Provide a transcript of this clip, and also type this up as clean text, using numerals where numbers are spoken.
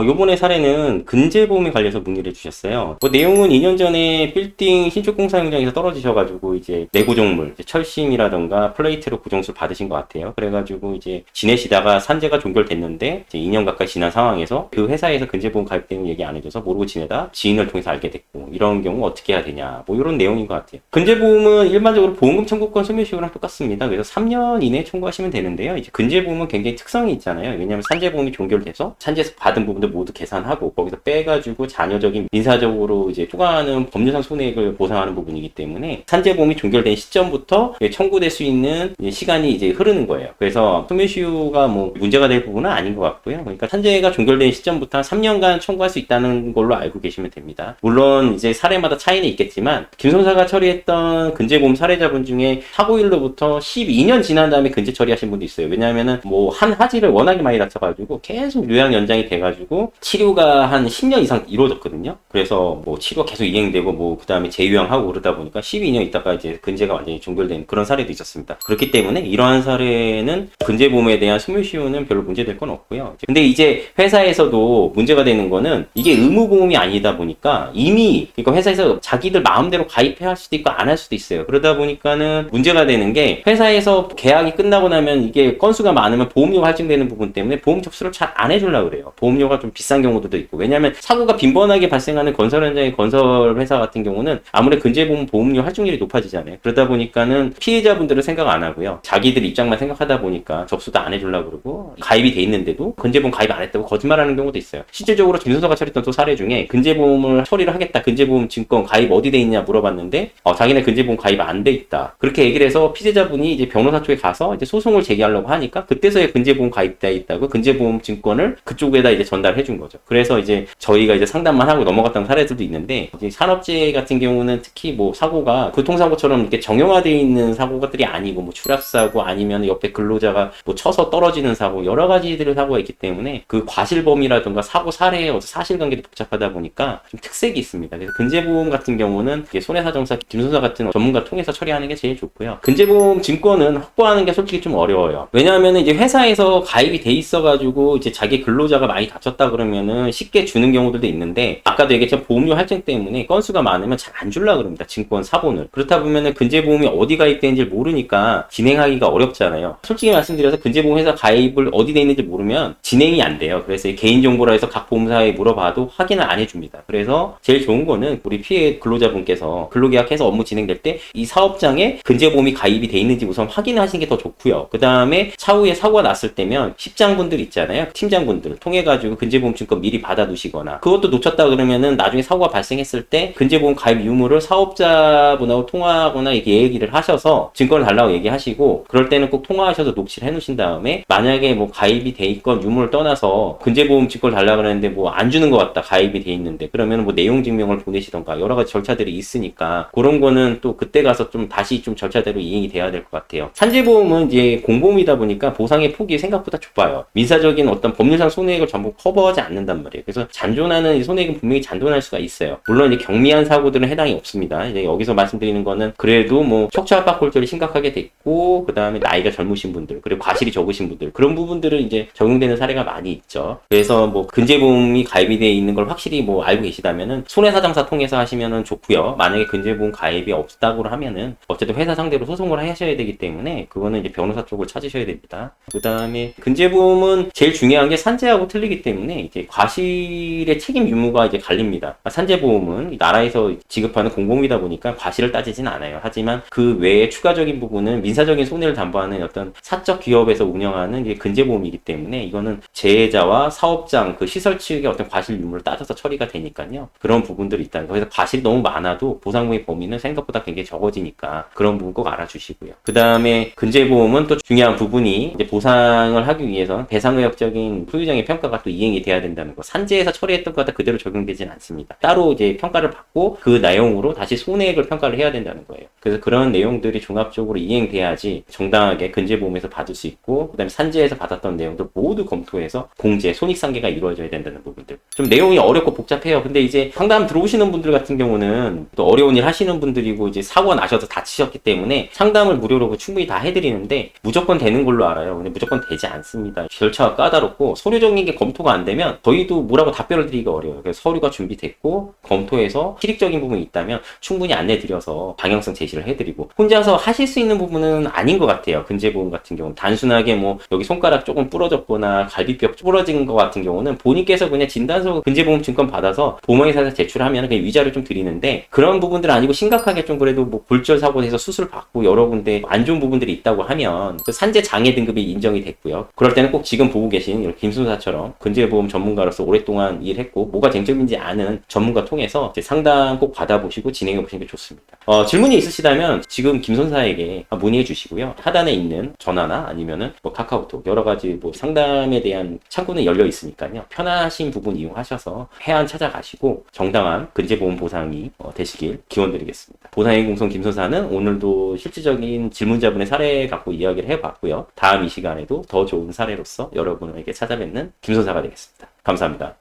요번에 사례는 근제보험에 관련해서 문의를 해주셨어요. 내용은 2년 전에 빌딩 신축 공사 현장에서 떨어지셔가지고 이제 내고정물, 이제 철심이라던가 플레이트로 고정수를 받으신 것 같아요. 그래가지고 이제 지내시다가 산재가 종결됐는데 이제 2년 가까이 지난 상황에서 그 회사에서 근제보험 가입되는 얘기 안 해줘서 모르고 지내다 지인을 통해서 알게 됐고, 이런 경우 어떻게 해야 되냐, 뭐 이런 내용인 것 같아요. 근제보험은 일반적으로 보험금 청구권 소멸시효랑 똑같습니다. 그래서 3년 이내에 청구하시면 되는데요. 이제 근제보험은 굉장히 특성이 있잖아요. 왜냐하면 산재보험이 종결돼서 산재에서 받은 부분들 모두 계산하고 거기서 빼가지고 자녀적인 민사적으로 이제 추가하는 법률상 손해액을 보상하는 부분이기 때문에 산재보험이 종결된 시점부터 청구될 수 있는 시간이 이제 흐르는 거예요. 그래서 소멸시효가 뭐 문제가 될 부분은 아닌 것 같고요. 그러니까 산재가 종결된 시점부터 한 3년간 청구할 수 있다는 걸로 알고 계시면 됩니다. 물론 이제 사례마다 차이는 있겠지만 김선사가 처리했던 근제보험 사례자분 중에 사고일로부터 12년 지난 다음에 근제 처리하신 분도 있어요. 왜냐하면은 뭐 한 화지를 워낙에 많이 다쳐가지고 계속 요양 연장이 돼가지고 치료가 한 10년 이상 이루어졌거든요. 그래서 뭐 치료 계속 이행되고 뭐 그 다음에 재요양하고 그러다 보니까 12년 있다가 이제 근제가 완전히 종결된 그런 사례도 있었습니다. 그렇기 때문에 이러한 사례는 근제보험에 대한 소멸시효는 별로 문제될 건 없고요. 근데 이제 회사에서도 문제가 되는 거는 이게 의무보험이 아니다 보니까 이미 그러니까 회사에서 자기들 마음대로 가입해 할 수도 있고 안 할 수도 있어요. 그러다 보니까는 문제가 되는 게 회사에서 계약이 끝나고 나면 이게 건수가 많으면 보험료가 할증되는 부분 때문에 보험 접수를 잘 안 해주려고 그래요. 보험료가 좀 비싼 경우도 있고, 왜냐하면 사고가 빈번하게 발생하는 건설 현장의 건설 회사 같은 경우는 아무래도 근제보험 보험료 할증률이 높아지잖아요. 그러다 보니까는 피해자분들은 생각 안 하고요. 자기들 입장만 생각하다 보니까 접수도 안 해주려고 그러고, 가입이 돼 있는데도 근제보험 가입 안 했다고 거짓말하는 경우도 있어요. 실질적으로 김선서가 처리했던 또 사례 중에 근제보험을 처리를 하겠다, 근제보험 증권 가입 어디 돼 있냐 물어봤는데 자기네 근제보험 가입 안 돼 있다, 그렇게 얘기를 해서 피해자분이 이제 변호사 쪽에 가서 이제 소송을 제기하려고 하니까 그때서야 근제보험 가입돼 있다고 근제보험 증권을 그쪽에다 이제 전달해 준 거죠. 그래서 이제 저희가 이제 상담만 하고 넘어갔던 사례들도 있는데, 이제 산업재해 같은 경우는 특히 뭐 사고가 교통사고처럼 이렇게 정형화되어 있는 사고들이 아니고 뭐 추락사고 아니면 옆에 근로자가 뭐 쳐서 떨어지는 사고, 여러 가지들의 사고가 있기 때문에 그 과실범위라든가 사고 사례의 사실관계도 복잡하다 보니까 좀 특색이 있습니다. 그래서 근제보험 같은 경우는 손해사정사 김선사 같은 전문가 통해서 처리하는 게 제일 좋고요. 근제보험 증권은 확보하는 게 솔직히 좀 어려워요. 왜냐하면 이제 회사에서 가입이 돼 있어가지고 이제 자기 근로자가 많이 다쳤다 그러면은 쉽게 주는 경우들도 있는데, 아까도 얘기했지만 보험료 할증 때문에 건수가 많으면 잘 안 주려고 그럽니다. 증권 사본을. 그렇다 보면은 근제보험이 어디 가입되는지 모르니까 진행하기가 어렵잖아요. 솔직히 말씀드려서 근제보험 회사 가입을 어디 돼 있는지 모르면 진행이 안 돼요. 그래서 개인정보라 해서 각 보험사에 물어봐도 확인을 안 해줍니다. 그래서 제일 좋은 거는 우리 피해 근로자분께서 근로계약해서 업무 진행될 때 이 사업장에 근제보험이 가입이 돼 있는지 우선 확인하시는 게 더 좋고요. 그 다음에 차후에 사고가 났을 때면 십장분들 있잖아요. 팀장분들 통해가지고 근제보험 증권 미리 받아두시거나, 그것도 놓쳤다 그러면은 나중에 사고가 발생했을 때 근제보험 가입 유무를 사업자분하고 통화하거나 이렇게 얘기를 하셔서 증권을 달라고 얘기하시고, 그럴 때는 꼭 통화하셔서 녹취를 해놓으신 다음에 만약에 뭐 가입이 돼 있건 유무를 떠나서 근제보험 증권을 달라고 그러는데 뭐 안 주는 것 같다, 가입이 돼 있는데, 그러면 뭐 내용 증명을 보내시던가 여러 가지 절차들이 있으니까 그런 거는 또 그때 가서 좀 다시 좀 절차대로 이행이 돼야 될 것 같아요. 산재보험은 이제 공보험이다 보니까 보상의 폭이 생각보다 좁아요. 민사적인 어떤 법률상 손해액을 전부 커버하지 않는단 말이에요. 그래서 잔존하는 이 손해액은 분명히 잔존할 수가 있어요. 물론 이제 경미한 사고들은 해당이 없습니다. 이제 여기서 말씀드리는 거는 그래도 뭐 척추압박골절이 심각하게 됐고, 그 다음에 나이가 젊으신 분들, 그리고 과실이 적으신 분들, 그런 부분들은 이제 적용되는 사례가 많이 있죠. 그래서 뭐 근제보험이 가입이 되어 있는 걸 확실히 뭐 알고 계시다면은 손해사정사 통해서 하시면은 좋고요. 만약에 근제보험 가입이 없다고 하면은 어쨌든 회사 상대로 소송을 하셔야 되기 때문에 그거는 이제 변호사 쪽을 찾으셔야 됩니다. 그 다음에 근제보험은 제일 중요한 게 산재하고 틀리기 때문에 이제 과실의 책임 유무가 이제 갈립니다. 산재보험은 나라에서 지급하는 공보험이다 보니까 과실을 따지진 않아요. 하지만 그 외에 추가적인 부분은 민사적인 손해를 담보하는 어떤 사적 기업에서 운영하는 이게 근제보험이기 때문에 이거는 재해자와 사업장 그 시설 측의 어떤 과실 유무를 따져서 처리가 되니까요. 그런 부분들이 있다는 거. 그래서 과실이 너무 많아도 보상금의 범위는 생각보다 굉장히 적어지니까 그런 부분 꼭 알아주시고요. 그 다음에 근제보험은 또 중요한 부분이 이제 보상을 하기 위해서 배상의학적인 소유장의 평가가 또 이행이 돼야 된다는 거. 산재에서 처리했던 것과 그대로 적용되지는 않습니다. 따로 이제 평가를 받고 그 내용으로 다시 손해액을 평가를 해야 된다는 거예요. 그래서 그런 내용들이 종합적으로 이행돼야지 정당하게 근제보험에서 받을 수 있고, 그 다음에 산재에서 받았던 내용도 모두 검토해서 공제, 손익상계가 이루어져야 된다는 부분들. 좀 내용이 어렵고 복잡해요. 근데 이제 상담 들어오시는 분들 같은 경우는 또 어려운 일 하시는 분들이고 이제 사고가 나셔서 다치셨기 때문에 상담을 무료로 충분히 다 해드리는데 무조건 되는 걸로 알아요. 근데 무조건 되지 않습니다. 절차가 까다롭고 서류적인 게 검토가 안 안 되면 저희도 뭐라고 답변을 드리기가 어려워요. 그래서 서류가 준비됐고 검토해서 실익적인 부분이 있다면 충분히 안내드려서 방향성 제시를 해드리고, 혼자서 하실 수 있는 부분은 아닌 것 같아요. 근제보험 같은 경우는 단순하게 뭐 여기 손가락 조금 부러졌거나 갈비뼈 부러진 것 같은 경우는 본인께서 그냥 진단서 근제보험 증권 받아서 보험회사에서 제출하면 그냥 위자료 좀 드리는데, 그런 부분들 아니고 심각하게 좀 그래도 뭐 골절 사고에서 수술 받고 여러 군데 안 좋은 부분들이 있다고 하면 그 산재 장애 등급이 인정이 됐고요. 그럴 때는 꼭 지금 보고 계신 이런 김순사처럼 근제보험 전문가로서 오랫동안 일했고 뭐가 쟁점인지 아는 전문가 통해서 이제 상담 꼭 받아보시고 진행해 보시는 게 좋습니다. 질문이 있으시다면 지금 김순사에게 문의해 주시고요. 하단에 있는 전화나 아니면은 뭐 카카오톡 여러 가지 뭐 상담에 대한 창구는 열려 있으니까요. 편하신 부분 이용하셔서 해안 찾아가시고 정당한 근제보험 보상이 되시길 기원드리겠습니다. 보상행공성 김순사는 오늘도 실질적인 질문자분의 사례 갖고 이야기를 해봤고요. 다음 이 시간에도 더 좋은 사례로서 여러분에게 찾아뵙는 김순사가 되겠습니다. 감사합니다.